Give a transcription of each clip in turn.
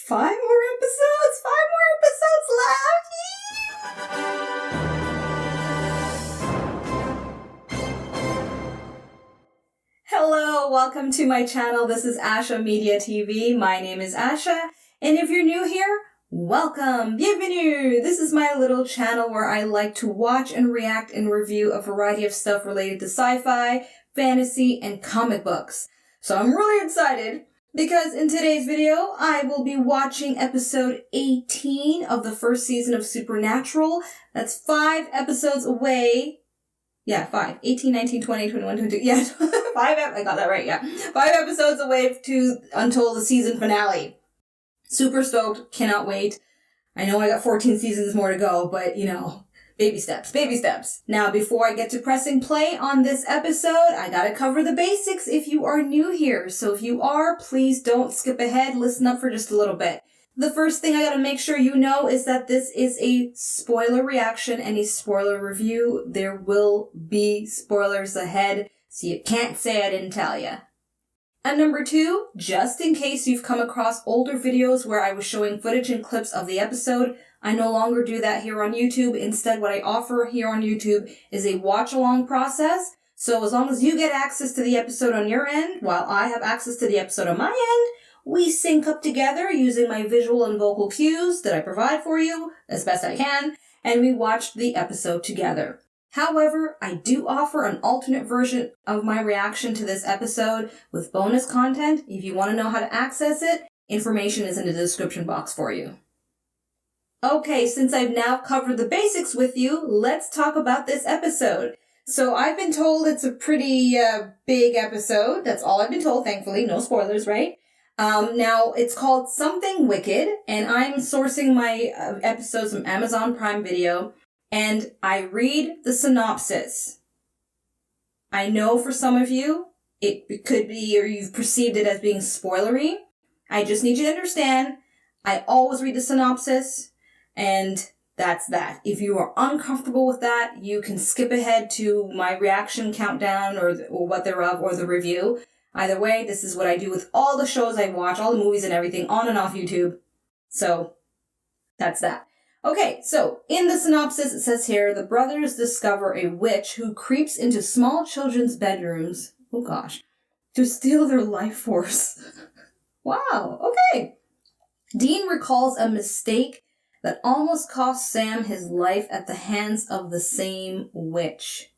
5 more episodes! 5 more episodes left! Hello, welcome to my channel. This is Asha Media TV. My name is Asha, and if you're new here, welcome! Bienvenue! This is my little channel where I like to watch and react and review a variety of stuff related to sci-fi, fantasy, and comic books. So I'm really excited because in today's video, I will be watching episode 18 of the first season of Supernatural. That's 5 episodes away. Yeah, 5. 18, 19, 20, 21, 22. Yeah, 5. I got that right, yeah. 5 episodes away until the season finale. Super stoked. Cannot wait. I know I got 14 seasons more to go, but, you know, baby steps, baby steps. Now, before I get to pressing play on this episode, I gotta cover the basics if you are new here. So if you are, please don't skip ahead. Listen up for just a little bit. The first thing I gotta make sure you know is that this is a spoiler reaction and a spoiler review. There will be spoilers ahead, so you can't say I didn't tell you. And number 2, just in case you've come across older videos where I was showing footage and clips of the episode, I no longer do that here on YouTube. Instead, what I offer here on YouTube is a watch-along process. So as long as you get access to the episode on your end, while I have access to the episode on my end, we sync up together using my visual and vocal cues that I provide for you as best I can, and we watch the episode together. However, I do offer an alternate version of my reaction to this episode with bonus content. If you want to know how to access it, information is in the description box for you. Okay, since I've now covered the basics with you, let's talk about this episode. So I've been told it's a pretty big episode. That's all I've been told, thankfully. No spoilers, right? Now, it's called Something Wicked, and I'm sourcing my episodes from Amazon Prime Video, and I read the synopsis. I know for some of you, it could be, or you've perceived it as being spoilery. I just need you to understand, I always read the synopsis, and that's that. If you are uncomfortable with that, you can skip ahead to my reaction countdown or what thereof, or the review. Either way, this is what I do with all the shows I watch, all the movies and everything, on and off YouTube. So, that's that. Okay, so in the synopsis it says here, the brothers discover a witch who creeps into small children's bedrooms, oh gosh, to steal their life force. Wow, okay. Dean recalls a mistake that almost cost Sam his life at the hands of the same witch.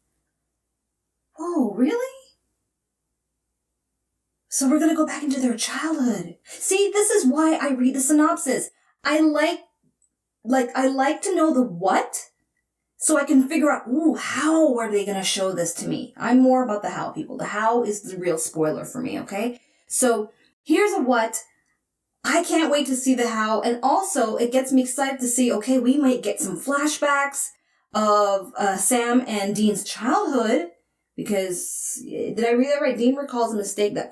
Oh, really? So we're going to go back into their childhood. See, this is why I read the synopsis. I like to know the what, so I can figure out, how are they going to show this to me? I'm more about the how, people. The how is the real spoiler for me, okay? So here's a what. I can't wait to see the how, and also it gets me excited to see, okay, we might get some flashbacks of Sam and Dean's childhood, because, did I read that right? Dean recalls a mistake that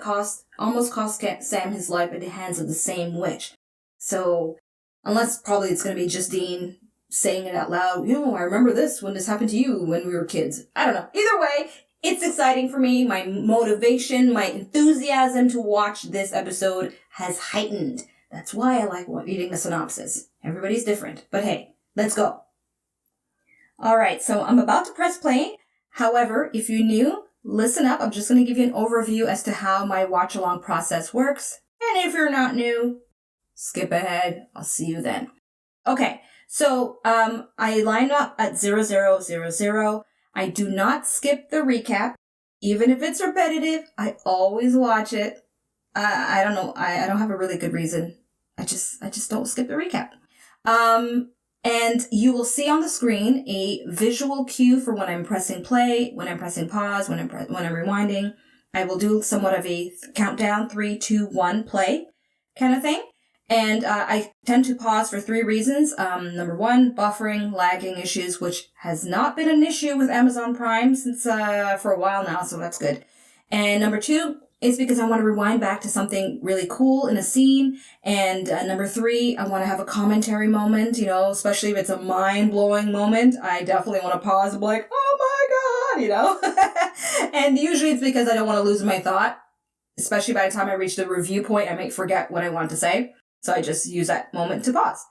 almost cost Sam his life at the hands of the same witch. So, unless probably it's going to be just Dean saying it out loud, I remember this when this happened to you when we were kids. I don't know. Either way, it's exciting for me. My motivation, my enthusiasm to watch this episode has heightened. That's why I like reading the synopsis. Everybody's different. But hey, let's go. Alright, so I'm about to press play. However, if you're new, listen up. I'm just going to give you an overview as to how my watch-along process works. And if you're not new, skip ahead. I'll see you then. Okay, so I lined up at 0000. I do not skip the recap. Even if it's repetitive, I always watch it. I don't know. I don't have a really good reason. I just don't skip the recap. And you will see on the screen a visual cue for when I'm pressing play, when I'm pressing pause, when I'm rewinding. I will do somewhat of a countdown, 3, 2, 1, play kind of thing. And I tend to pause for 3 reasons. Number 1, buffering, lagging issues, which has not been an issue with Amazon Prime since for a while now, so that's good. And number 2 is because I want to rewind back to something really cool in a scene. And number 3, I want to have a commentary moment, especially if it's a mind-blowing moment. I definitely want to pause and be like, oh my God, And usually it's because I don't want to lose my thought, especially by the time I reach the review point, I might forget what I want to say. So I just use that moment to pause.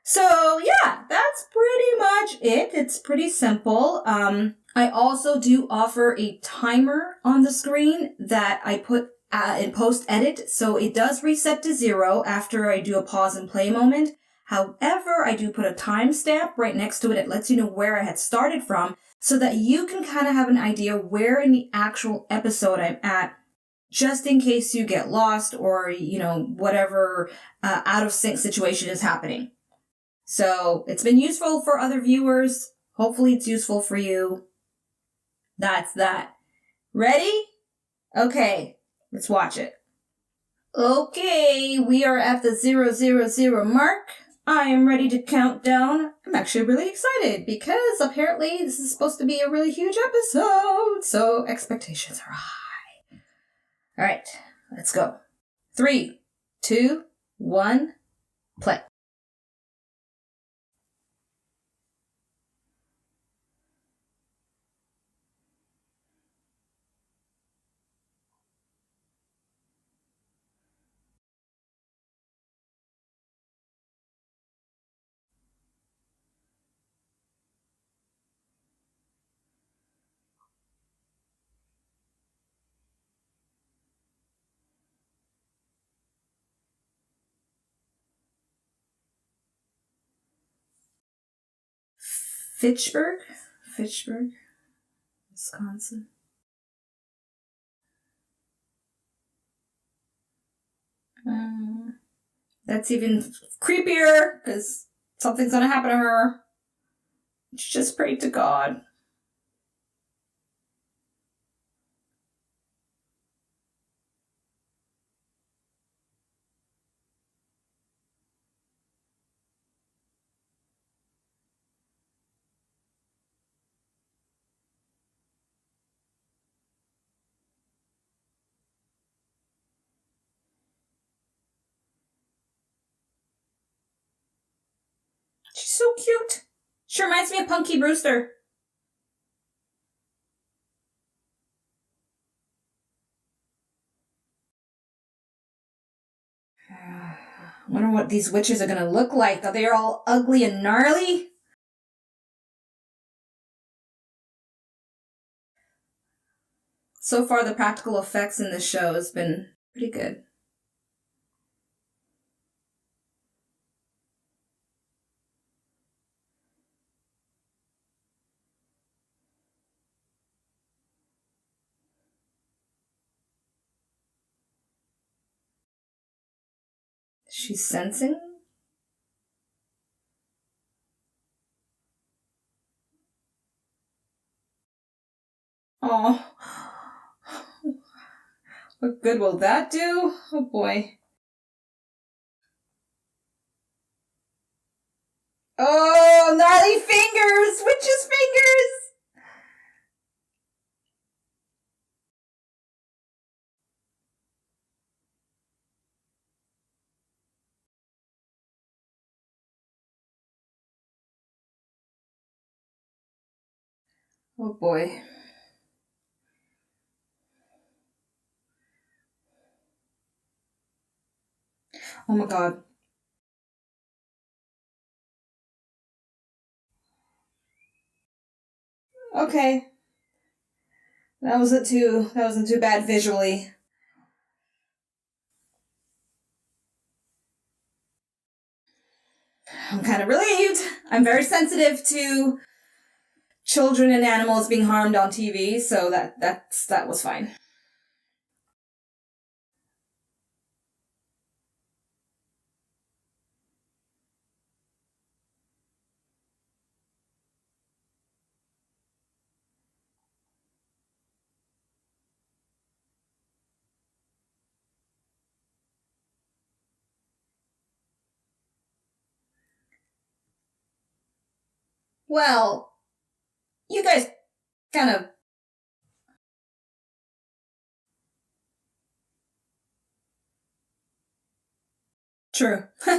So yeah, that's pretty much it. It's pretty simple. I also do offer a timer on the screen that I put in post-edit, so it does reset to 0 after I do a pause and play moment. However, I do put a timestamp right next to it. It lets you know where I had started from so that you can kind of have an idea where in the actual episode I'm at, just in case you get lost or, whatever out of sync situation is happening. So it's been useful for other viewers. Hopefully it's useful for you. That's that. Ready? Okay, let's watch it. Okay, we are at the 000 mark. I am ready to count down. I'm actually really excited because apparently this is supposed to be a really huge episode, so expectations are high. All right, let's go. 3, 2, 1, play. Fitchburg, Wisconsin. That's even creepier because something's gonna happen to her. She just prayed to God. She's so cute. She reminds me of Punky Brewster. I wonder what these witches are gonna look like. Are they all ugly and gnarly? So far, the practical effects in this show has been pretty good. She's sensing? Oh. What good will that do? Oh boy. Oh, gnarly fingers! Witch's fingers! Oh boy. Oh my god. Okay. That wasn't too bad visually. I'm kind of relieved. I'm very sensitive to children and animals being harmed on TV, so that was fine. Well, you guys kind of... True. Well,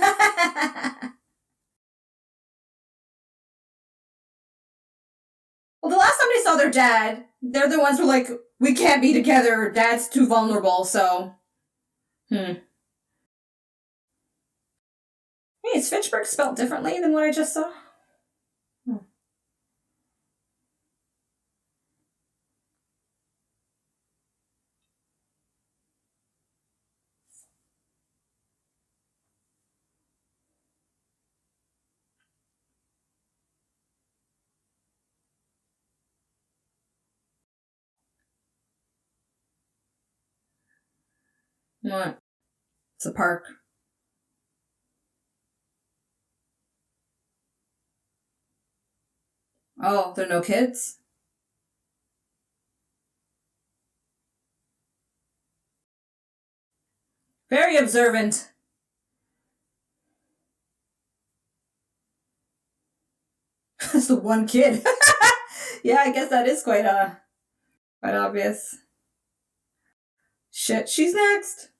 the last time they saw their dad, they're the ones who were like, we can't be together, dad's too vulnerable, so... Hey, is Fitchburg spelled differently than what I just saw? What? It's a park. Oh, there are no kids? Very observant. That's the one kid. Yeah, I guess that is quite obvious. Shit, she's next.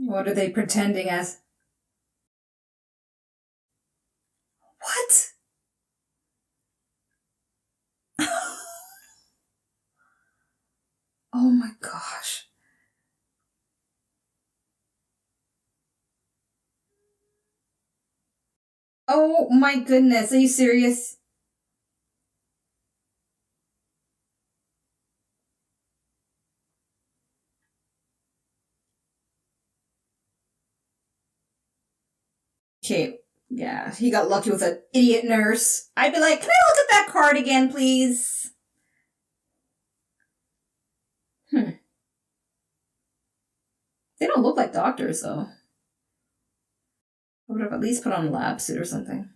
What are they pretending as? What? Oh my gosh. Oh my goodness, are you serious? Okay, yeah, he got lucky with an idiot nurse. I'd be like, can I look at that card again, please? They don't look like doctors, though. I would have at least put on a lab suit or something.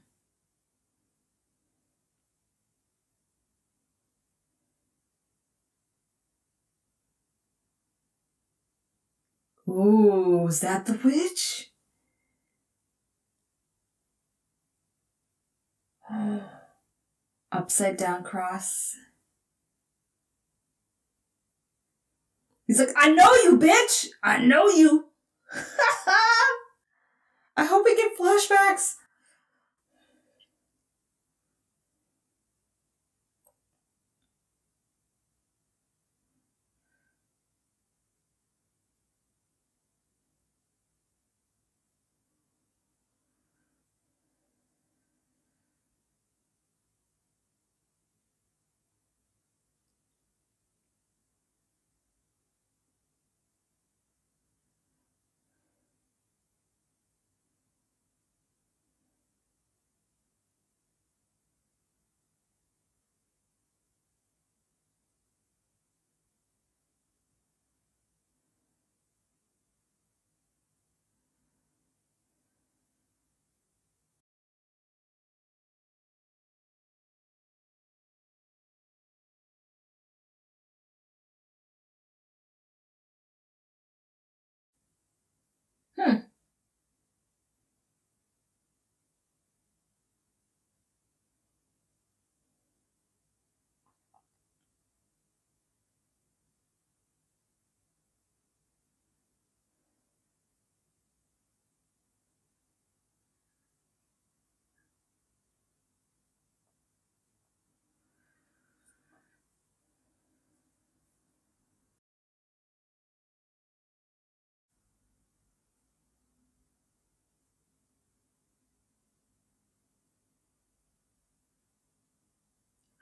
Ooh, is that the witch? Upside down cross. He's like, I know you, bitch! I know you! I hope we get flashbacks.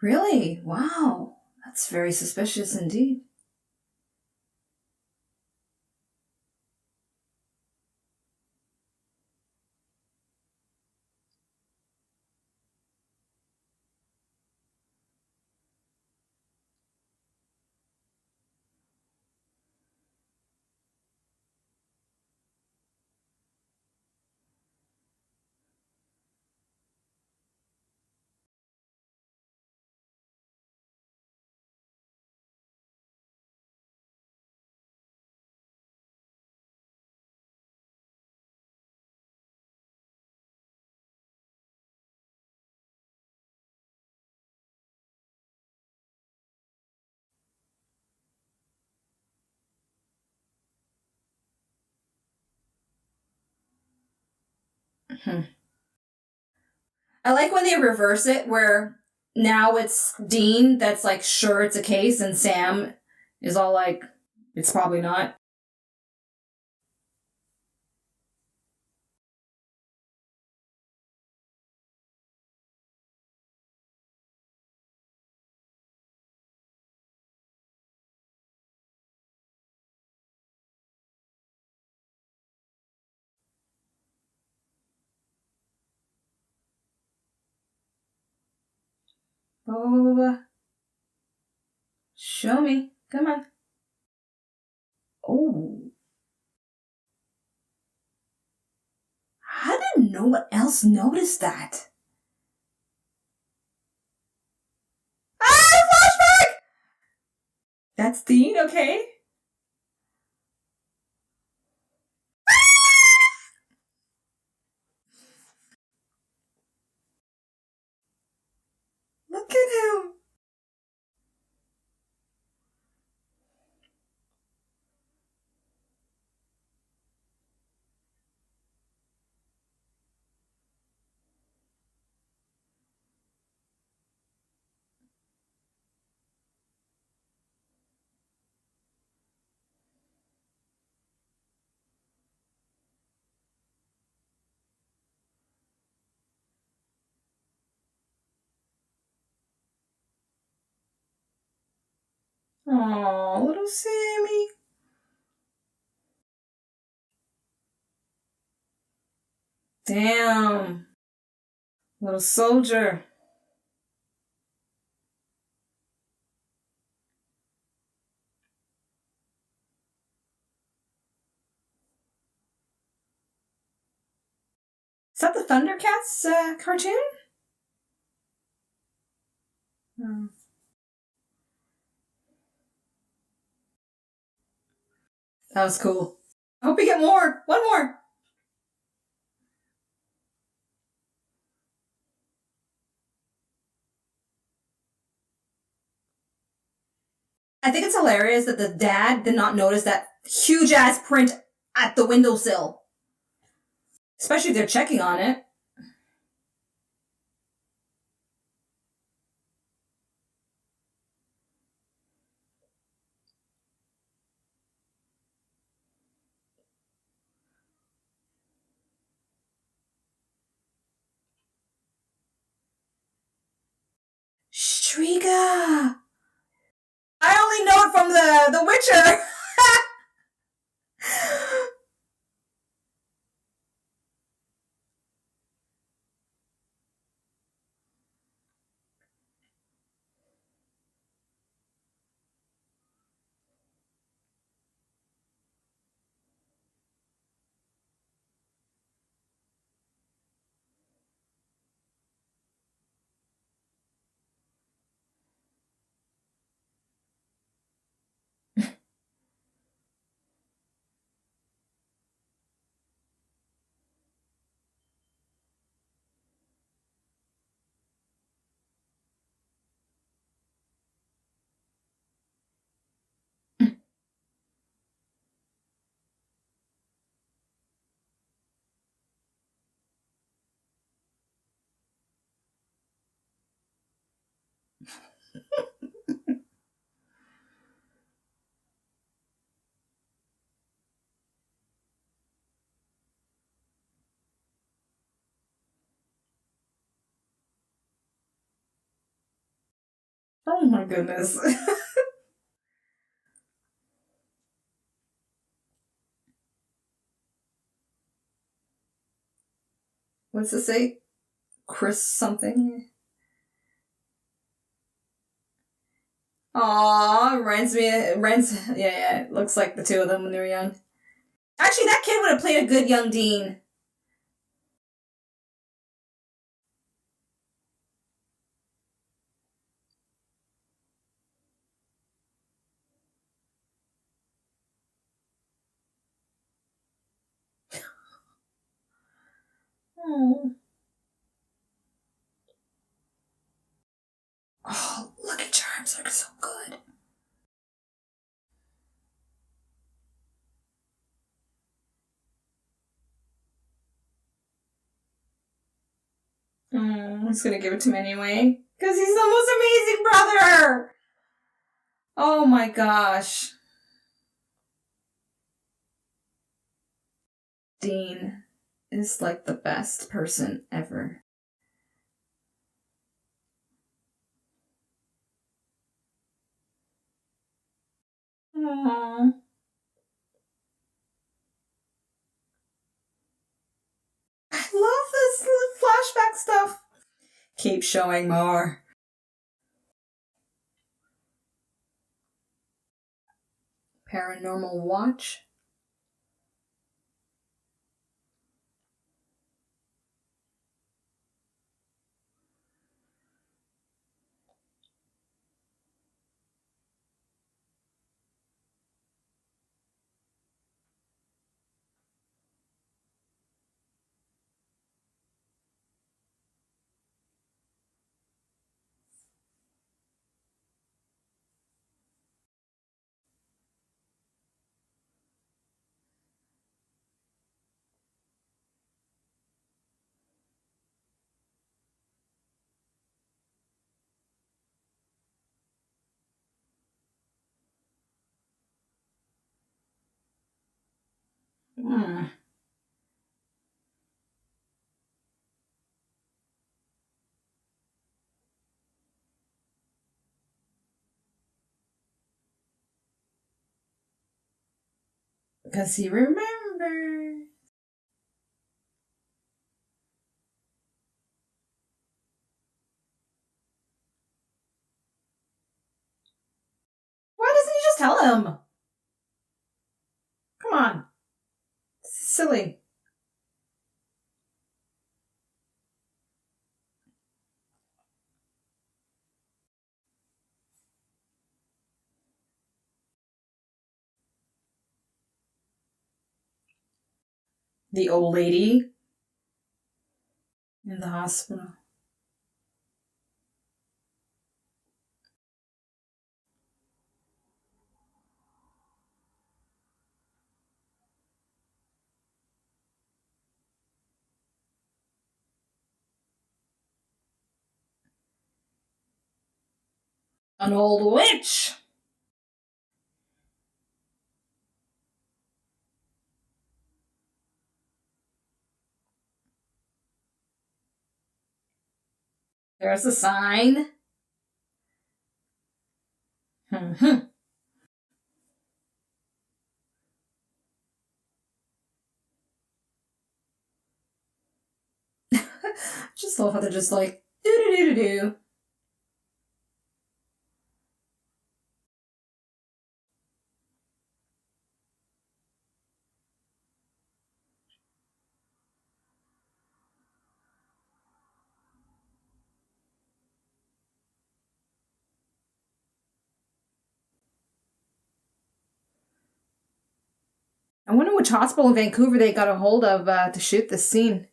Really? Wow. That's very suspicious indeed. I like when they reverse it, where now it's Dean that's like sure it's a case, and Sam is all like, it's probably not. Blah, blah, blah, blah, blah. Show me. Come on. Oh. How did no one else notice that? Ah, flashback! That's Dean, okay. Look at him. Aw, little Sammy. Damn. Little soldier. Is that the Thundercats cartoon? Oh. That was cool. I hope we get more. One more. I think it's hilarious that the dad did not notice that huge ass print at the windowsill. Especially if they're checking on it. Striga! I only know it from the Witcher! Oh my goodness. What's it say? Chris something? Aw, yeah, it looks like the two of them when they were young. Actually, that kid would have played a good young Dean. Oh. Oh, Lucky Charms are so good. He's gonna give it to him anyway. Because he's the most amazing brother! Oh my gosh. Dean is like the best person ever. Aww. I love this flashback stuff. Keep showing more. Paranormal watch. Because he remembers. Why doesn't he just tell him? Come on. This is silly. The old lady in the hospital. An old witch. There's a sign. Just love how they're just like, do. I wonder which hospital in Vancouver they got a hold of to shoot this scene.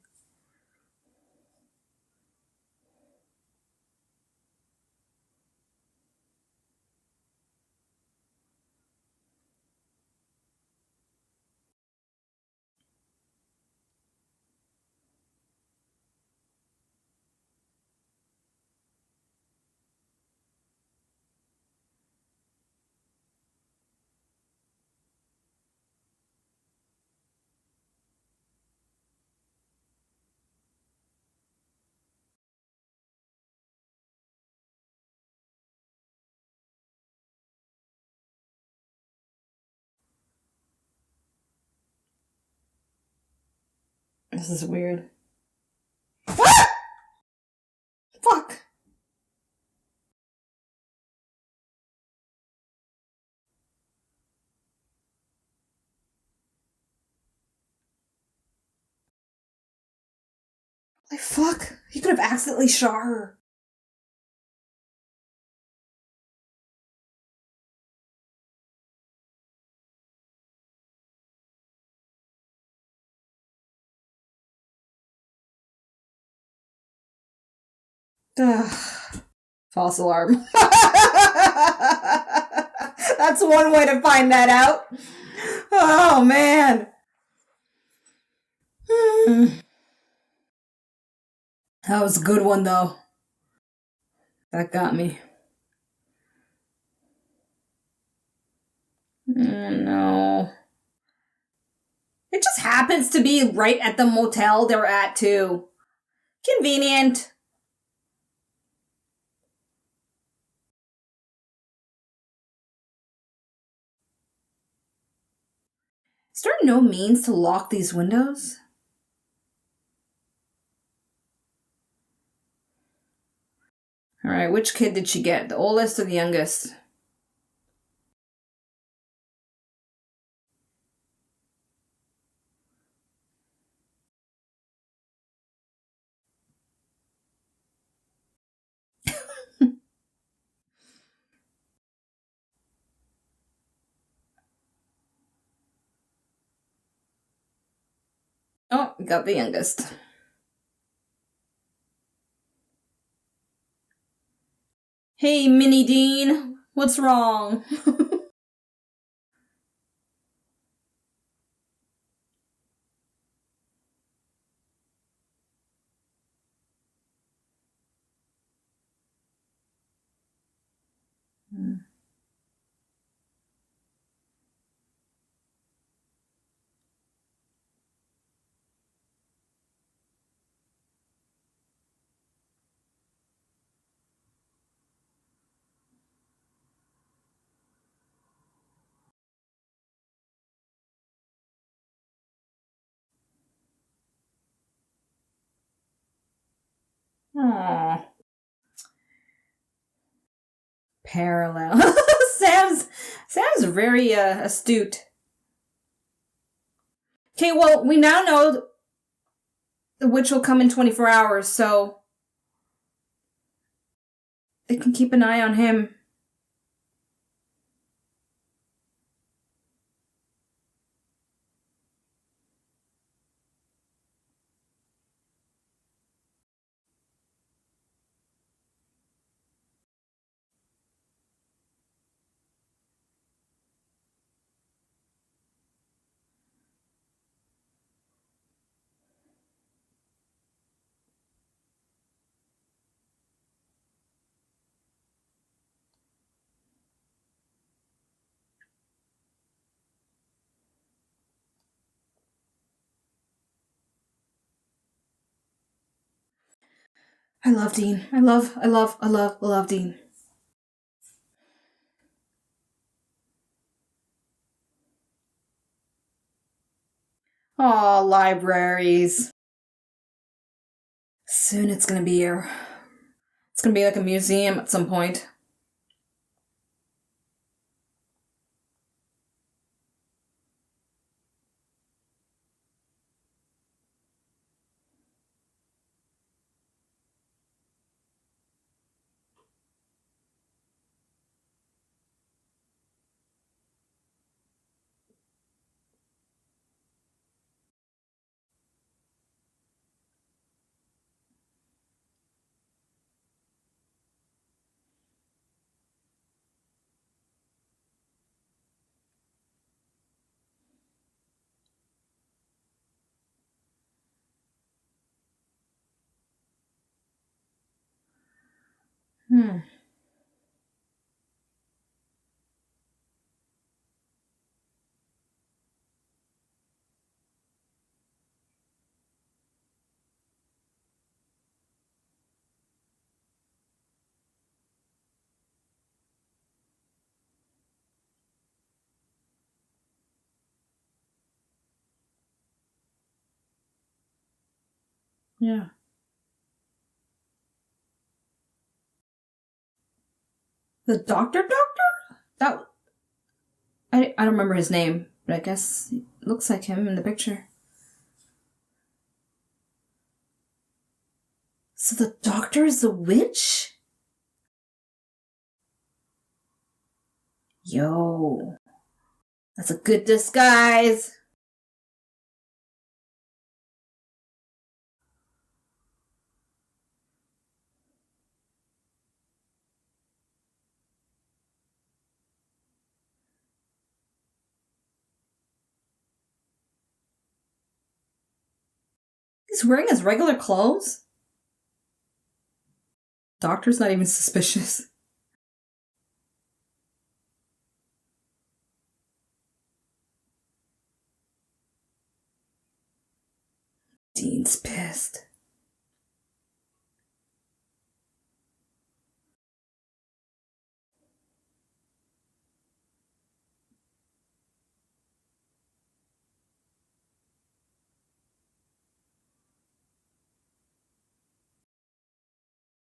This is weird. Fuck! Like, fuck. He could have accidentally shot her. Ugh. False alarm. That's one way to find that out. Oh, man. That was a good one, though. That got me. Oh, no. It just happens to be right at the motel they're at, too. Convenient. Is there no means to lock these windows? Alright, which kid did she get? The oldest or the youngest? Oh, we got the youngest. Hey, Minnie Dean, what's wrong? Aww. Parallel. Sam's very astute. Okay, well, we now know the witch will come in 24 hours, so they can keep an eye on him. I love Dean. I love Dean. Aw, libraries. Soon it's gonna be it's gonna be like a museum at some point. Hmm. Yeah. The doctor? That I don't remember his name, but I guess it looks like him in the picture. So the doctor is the witch? Yo. That's a good disguise. He's wearing his regular clothes? Doctor's not even suspicious. Dean's pissed.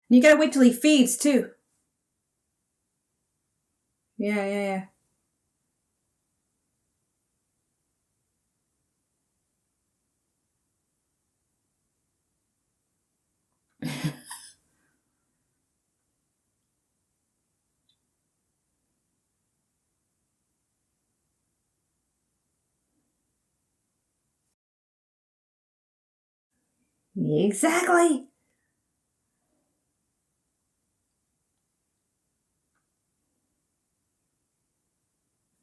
You gotta wait till he feeds, too. Yeah. Exactly.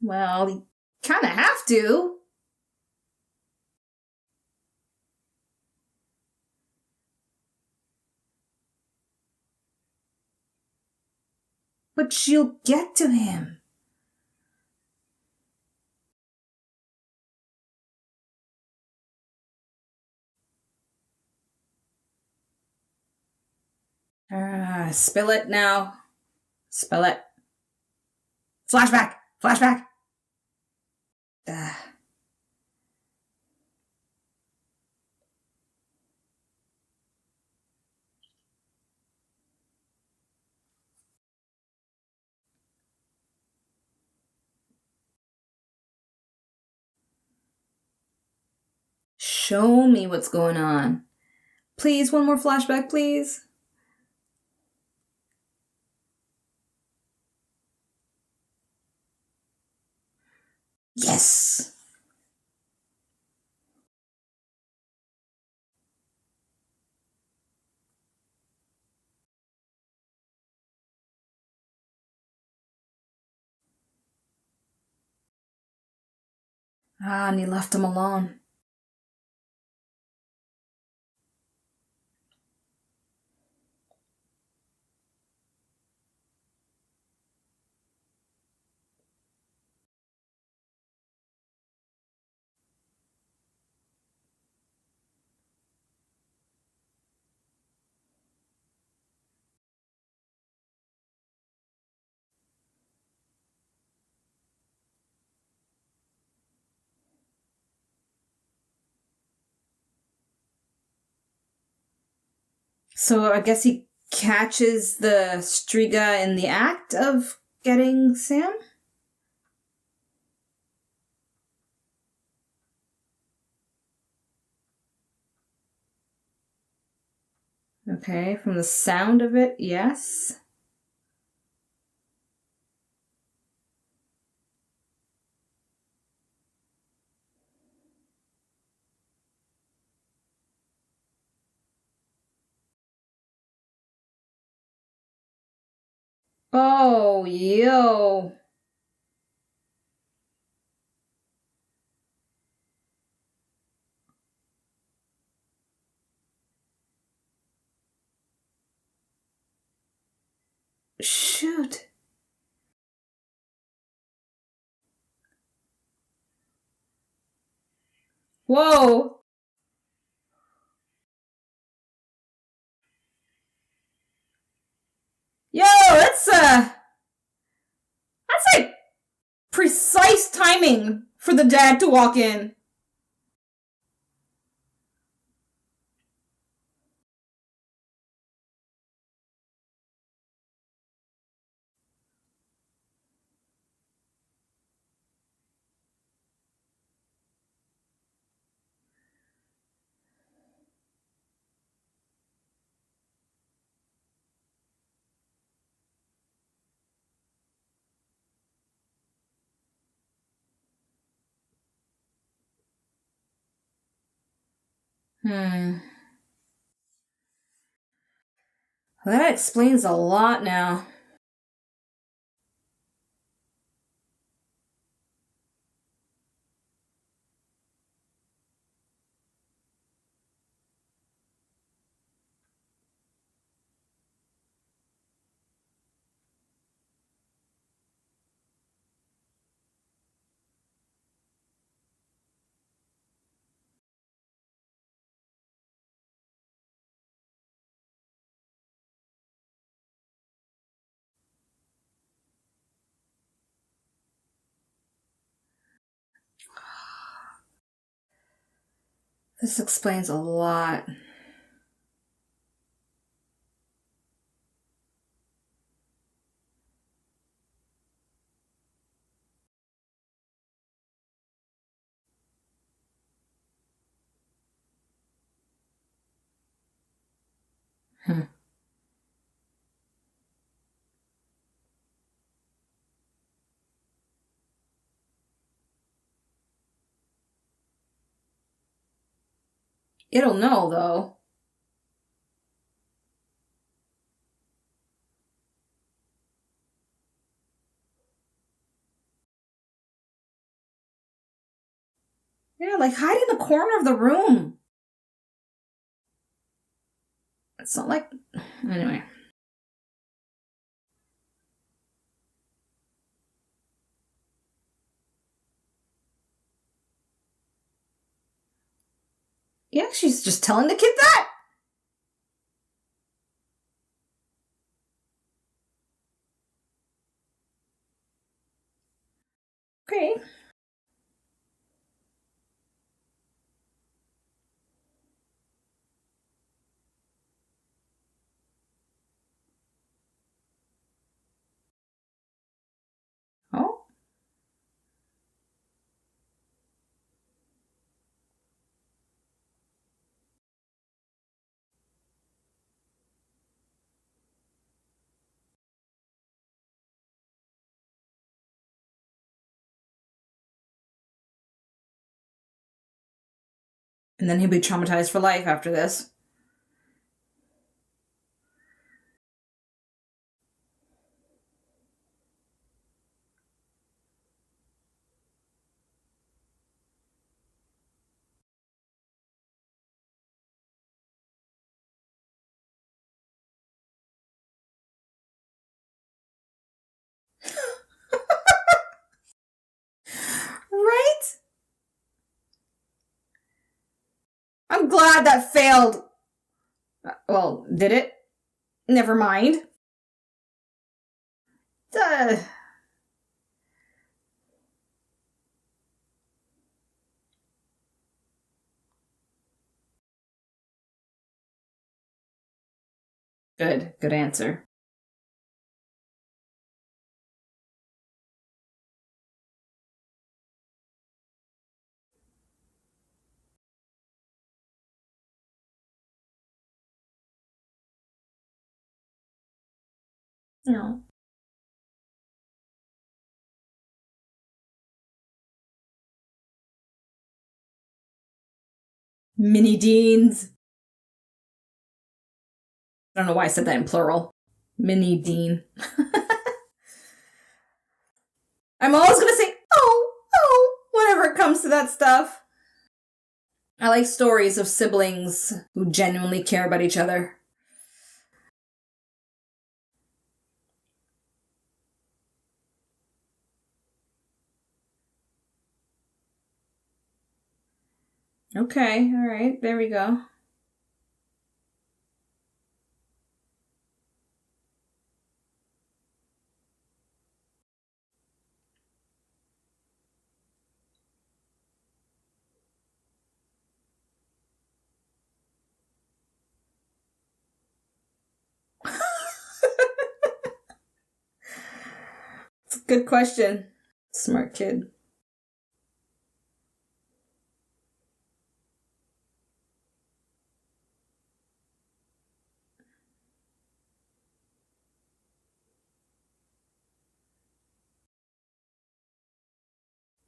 Well, you kind of have to. But she'll get to him. Spill it now. Spill it. Flashback! Flashback! Show me what's going on. Please, one more flashback, please. Yes! And he left him alone. So I guess he catches the Striga in the act of getting Sam? Okay, from the sound of it, yes. Oh, yo. Shoot. Whoa. Yo, that's like precise timing for the dad to walk in. Well, that explains a lot now. This explains a lot. It'll know, though. Yeah, like hide in the corner of the room. It's not like... Anyway. Yeah, she's just telling the kid that. Okay. Oh. And then he'll be traumatized for life after this. Right? I'm glad that failed. Well, did it? Never mind. Good answer. No. Mini Deans. I don't know why I said that in plural. Mini Dean. I'm always gonna say, oh, whenever it comes to that stuff. I like stories of siblings who genuinely care about each other. Okay, alright, there we go. It's a good question. Smart kid.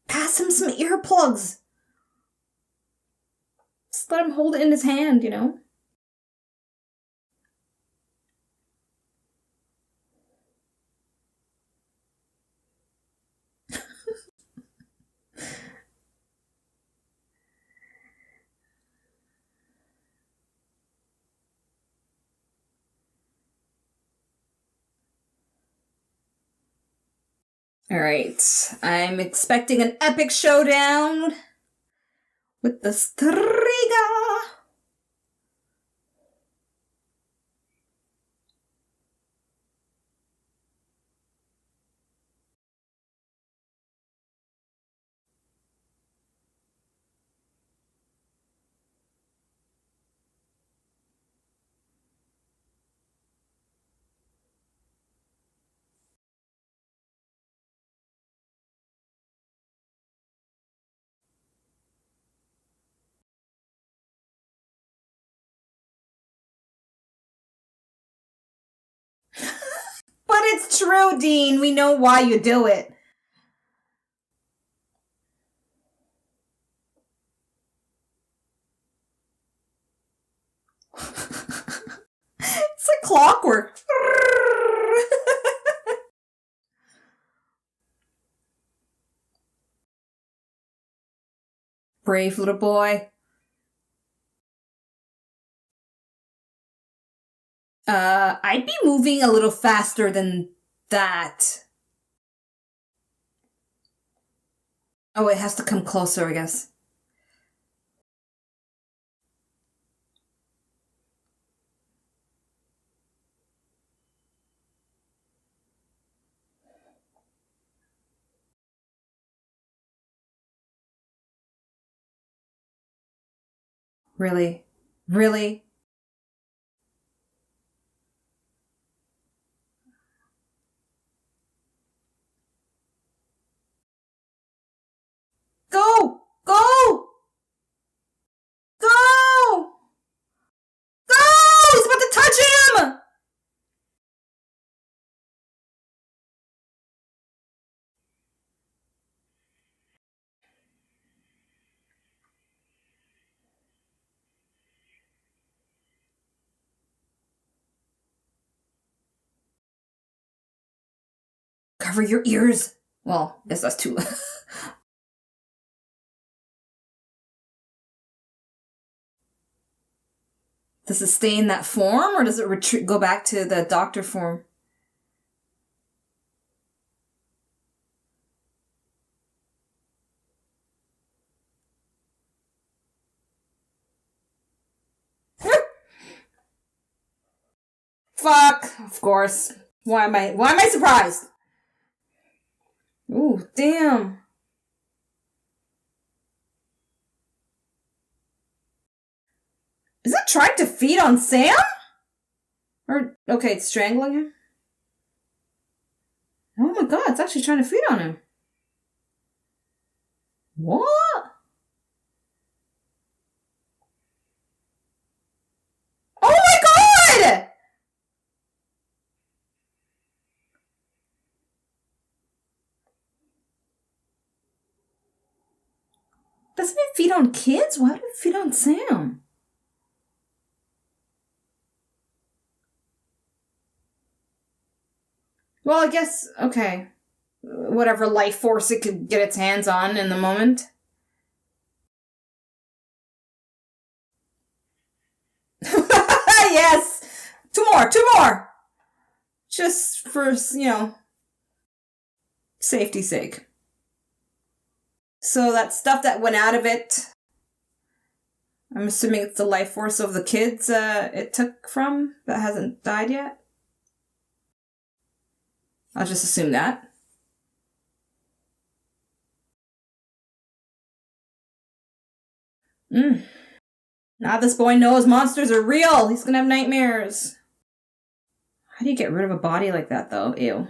Pass him some earplugs. Just let him hold it in his hand, you know? Alright, I'm expecting an epic showdown with the Striga. true, Dean. We know why you do it. It's like clockwork. Brave little boy. I'd be moving a little faster than that. Oh, it has to come closer, I guess. Really? Really? Go! Go! Go! Go! He's about to touch him! Cover your ears. Well, I guess that's too. Does it stay in that form, or does it retreat, go back to the doctor form? Fuck! Of course. Why am I surprised? Ooh, damn. Is it trying to feed on Sam? Or, okay, it's strangling him? Oh my god, it's actually trying to feed on him. What? Oh my god! Doesn't it feed on kids? Why would it feed on Sam? Well, I guess, okay. Whatever life force it could get its hands on in the moment. Yes! Two more! Just for, safety's sake. So that stuff that went out of it, I'm assuming it's the life force of the kids it took from that hasn't died yet? I'll just assume that. Now this boy knows monsters are real. He's gonna have nightmares. How do you get rid of a body like that, though? Ew.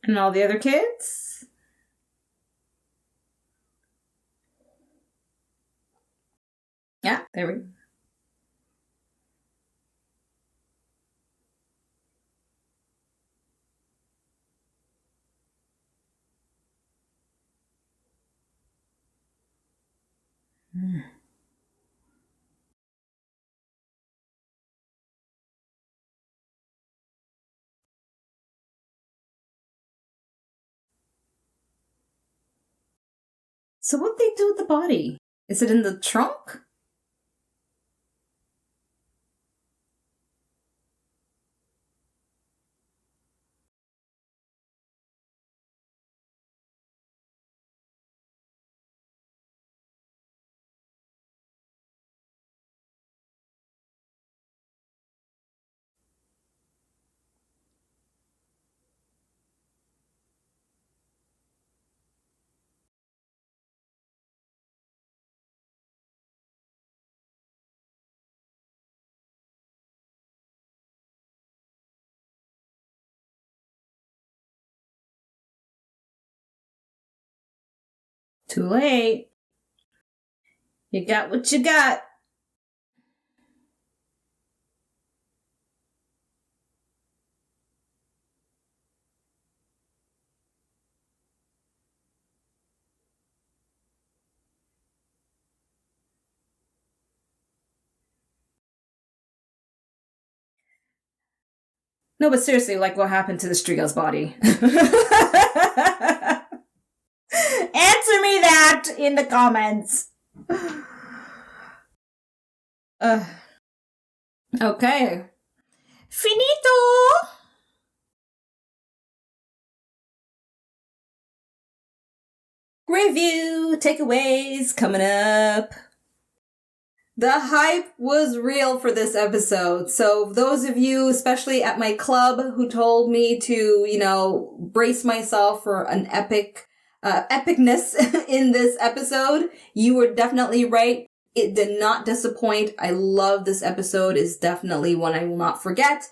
And all the other kids? Yeah, there we go. So what they do with the body? Is it in the trunk? Too late. You got what you got. No, but seriously, like, what happened to the Striga's body? Answer me that in the comments. Okay. Finito! Review takeaways coming up. The hype was real for this episode. So those of you, especially at my club, who told me to, brace myself for an epicness in this episode, you were definitely right. It did not disappoint. I love this episode. It's definitely one I will not forget.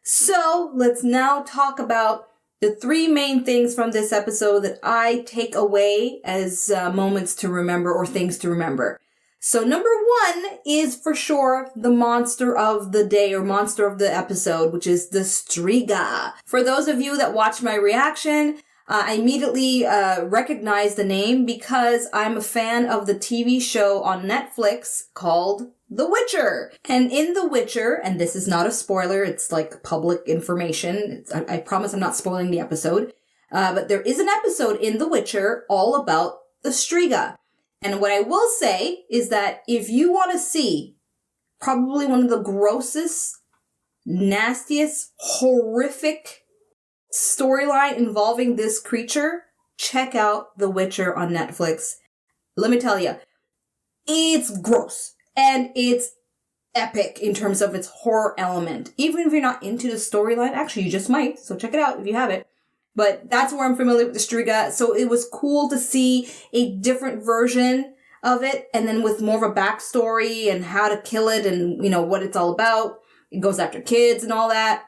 So let's now talk about the 3 main things from this episode that I take away as moments to remember or things to remember. So number 1 is for sure the monster of the day or monster of the episode, which is the Striga. For those of you that watched my reaction, I immediately recognized the name because I'm a fan of the TV show on Netflix called The Witcher. And in The Witcher, and this is not a spoiler, it's like public information. I promise I'm not spoiling the episode. But there is an episode in The Witcher all about the Striga. And what I will say is that if you want to see probably one of the grossest, nastiest, horrific storyline involving this creature, check out The Witcher on Netflix. Let me tell you, it's gross and it's epic in terms of its horror element. Even if you're not into the storyline, actually you just might, so check it out if you have it. But that's where I'm familiar with the Striga. So it was cool to see a different version of it. And then with more of a backstory and how to kill it and, what it's all about. It goes after kids and all that.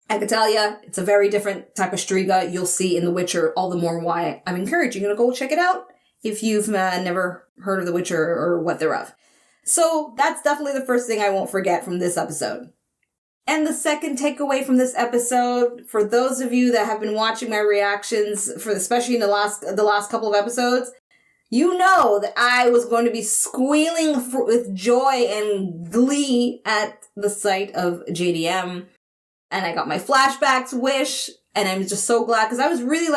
I can tell you, it's a very different type of Striga you'll see in The Witcher. All the more why I'm encouraging you to go check it out if you've never heard of The Witcher or what thereof. So that's definitely the first thing I won't forget from this episode. And the second takeaway from this episode, for those of you that have been watching my reactions, especially in the last couple of episodes, you know that I was going to be squealing with joy and glee at the sight of JDM. And I got my flashbacks wish, and I'm just so glad, because I was really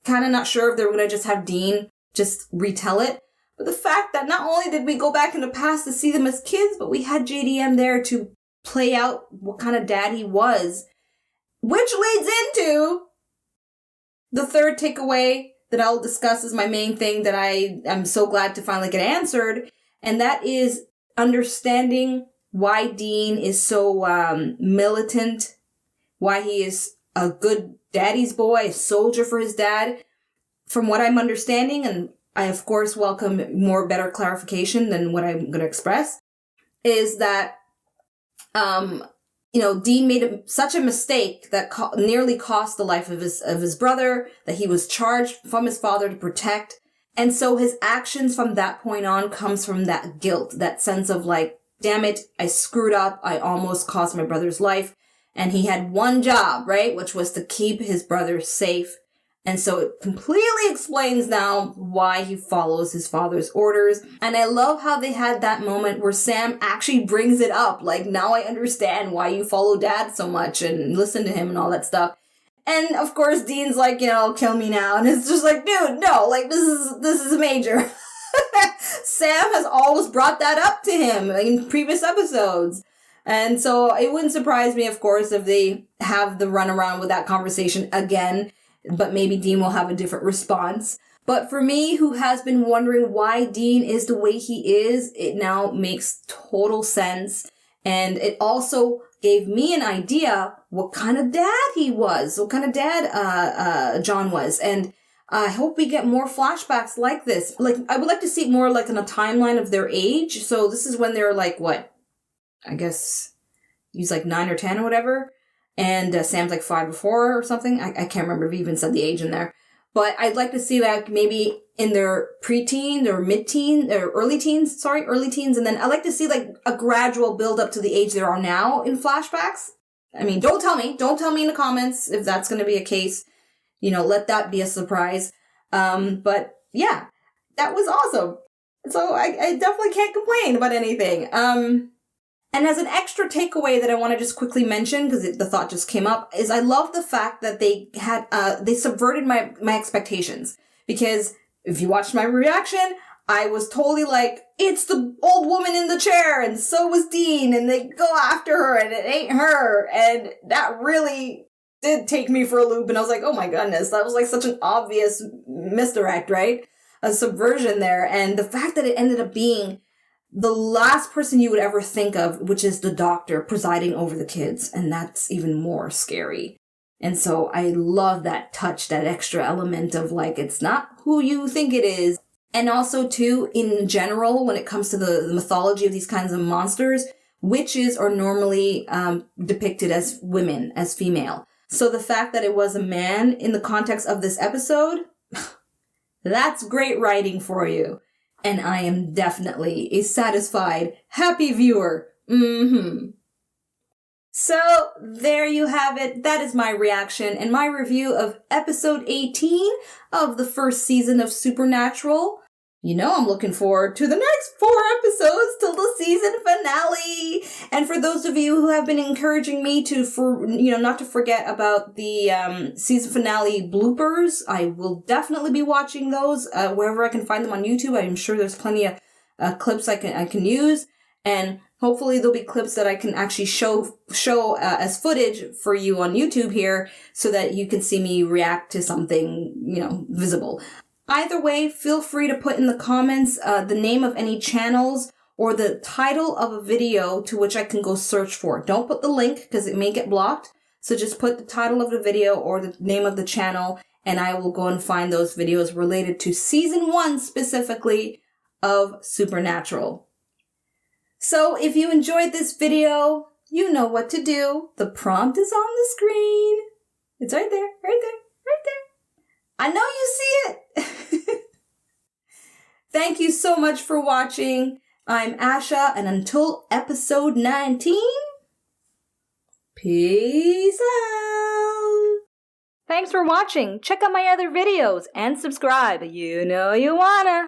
kind of not sure if they were going to just have Dean just retell it. But the fact that not only did we go back in the past to see them as kids, but we had JDM there to play out what kind of dad he was, which leads into the third takeaway that I'll discuss as my main thing that I am so glad to finally get answered, and that is understanding why Dean is so militant, why he is a good daddy's boy, a soldier for his dad. From what I'm understanding, and I of course welcome better clarification than what I'm going to express, is that Dean made such a mistake that nearly cost the life of his brother, that he was charged from his father to protect. And so his actions from that point on comes from that guilt, that sense of damn it, I screwed up. I almost cost my brother's life. And he had one job, right? Which was to keep his brother safe. And so it completely explains now why he follows his father's orders. And I love how they had that moment where Sam actually brings it up. Now I understand why you follow dad so much and listen to him and all that stuff. And of course, Dean's kill me now. And it's just dude, no, this is major. Sam has always brought that up to him in previous episodes. And so it wouldn't surprise me, of course, if they have the runaround with that conversation again. But maybe Dean will have a different response. But for me, who has been wondering why Dean is the way he is, it now makes total sense. And it also gave me an idea what kind of dad he was, what kind of dad John was. And I hope we get more flashbacks like this. I would like to see it more in a timeline of their age. So this is when they're what? I guess he's 9 or 10 or whatever. And Sam's 5 or 4 or something. I can't remember if he even said the age in there. But I'd like to see like maybe in their preteen or mid-teen or early teens, and then I'd like to see like a gradual build up to the age they are now in flashbacks. I mean, don't tell me in the comments if that's going to be a case. Let that be a surprise. But yeah, that was awesome. So I definitely can't complain about anything. And as an extra takeaway that I want to just quickly mention, because the thought just came up, is I love the fact that they subverted my expectations. Because if you watched my reaction, I was totally like, it's the old woman in the chair, and so was Dean, and they go after her, and it ain't her. And that really did take me for a loop, and I was like, oh my goodness, that was like such an obvious misdirect, right? A subversion there. And the fact that it ended up being the last person you would ever think of, which is the doctor presiding over the kids. And that's even more scary. And so I love that touch, that extra element of like, it's not who you think it is. And also too, in general, when it comes to the mythology of these kinds of monsters, witches are normally depicted as women, as female. So the fact that it was a man in the context of this episode, that's great writing for you. And I am definitely a satisfied, happy viewer. So, there you have it. That is my reaction and my review of episode 18 of the first season of Supernatural. I'm looking forward to the next 4 episodes till the season finale. And for those of you who have been encouraging me not to forget about the season finale bloopers, I will definitely be watching those wherever I can find them on YouTube. I'm sure there's plenty of clips I can use, and hopefully there'll be clips that I can actually show as footage for you on YouTube here, so that you can see me react to something visible. Either way, feel free to put in the comments the name of any channels or the title of a video to which I can go search for. Don't put the link because it may get blocked. So just put the title of the video or the name of the channel, and I will go and find those videos related to season 1 specifically of Supernatural. So if you enjoyed this video, you know what to do. The prompt is on the screen. It's right there, right there, right there. I know you see it. Thank you so much for watching. I'm Asha, and until episode 19, peace out. Thanks for watching. Check out my other videos and subscribe. You know you wanna.